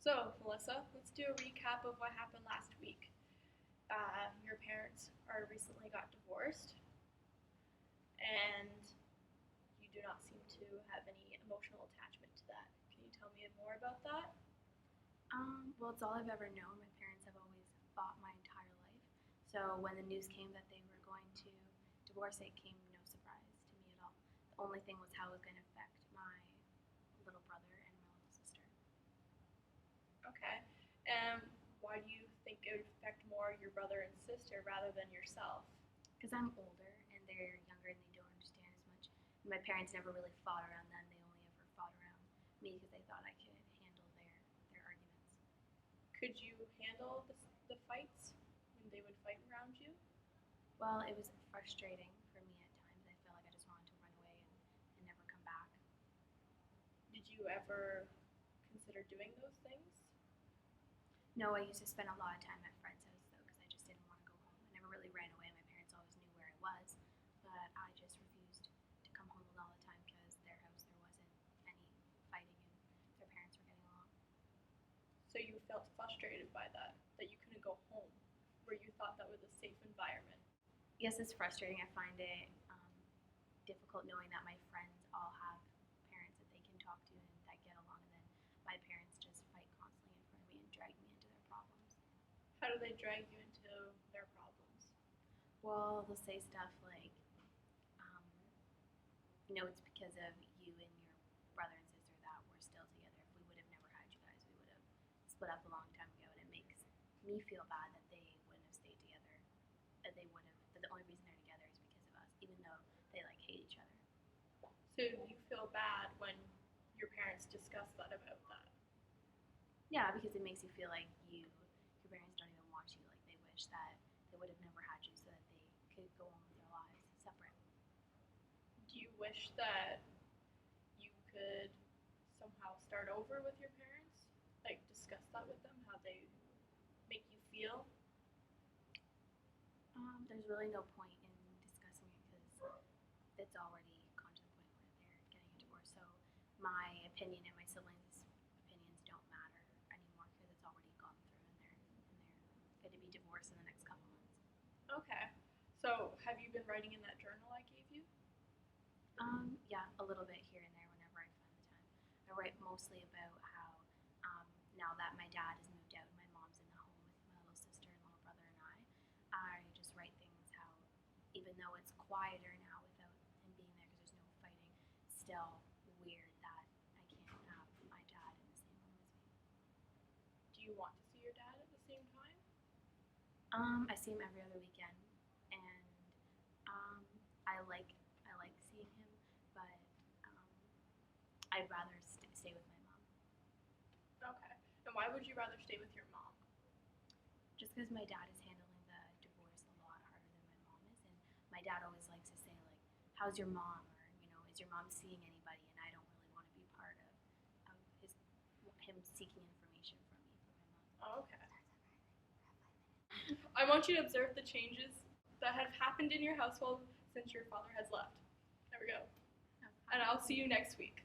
So, Melissa, let's do a recap of what happened last week. Your parents are recently got divorced, and you do not seem to have any emotional attachment to that. Can you tell me more about that? Well, it's all I've ever known. My parents have always fought my entire life. So when the news came that they were going to divorce, it came no surprise to me at all. The only thing was how it was going to affect my little brother and my little sister. Okay. And why do you think it would affect more your brother and sister rather than yourself? Because I'm older and they're younger and they don't understand as much. And my parents never really fought around them. They only ever fought around me because they thought I could handle their arguments. Could you handle the fights when they would fight around you? Well, it was frustrating for me at times. I felt like I just wanted to run away and never come back. Did you ever consider doing those things? No, I used to spend a lot of time at friends' house though because I just didn't want to go home. I never really ran away. My parents always knew where I was, but I just refused to come home all the time because their house there wasn't any fighting and their parents were getting along. So you felt frustrated by that you couldn't go home where you thought that was a safe environment. Yes, it's frustrating. I find it difficult knowing that my friends all have parents that they can talk to and that get along, and then my parents just fight constantly in front of me and drag me into their problems. How do they drag you into their problems? Well, they'll say stuff like, um, it's because of you and your brother and sister that we're still together. If we would have never had you guys, we would have split up a long time ago. And it makes me feel bad that they wouldn't have stayed together. That they would have. That the only reason they're together is because of us, even though they like hate each other. So you feel bad when your parents discuss that about that? Yeah, because it makes you feel like your parents don't even want you. Like they wish that they would have never had you, so that they could go on with their lives separate. Do you wish that you could somehow start over with your parents? Like discuss that with them, how they make you feel? There's really no point in discussing it because it's already gone to the point where they're getting a divorce. So my opinion and my siblings' opinions don't matter anymore because it's already gone through and they're going to be divorced in the next couple months. Okay. So have you been writing in that journal I gave you? Yeah, a little bit here and there whenever I find the time. I write mostly about how now that my dad has moved out and my mom's in the home with my little sister and little brother and I just write things how even though it's quieter now without him being there because there's no fighting, still weird that I can't have my dad in the same room as me. Do you want to see your dad at the same time? I see him every other weekend, and um, I like seeing him, but um, I'd rather stay with my mom. Okay. And why would you rather stay with your mom? Just because my dad is handling the divorce a lot harder than my mom is, and my dad always likes to say like, "How's your mom?" or "Is your mom seeing anybody?" And I don't really want to be part of him seeking information from me for my mom. Oh, okay. I want you to observe the changes that have happened in your household since your father has left. There we go. And I'll see you next week.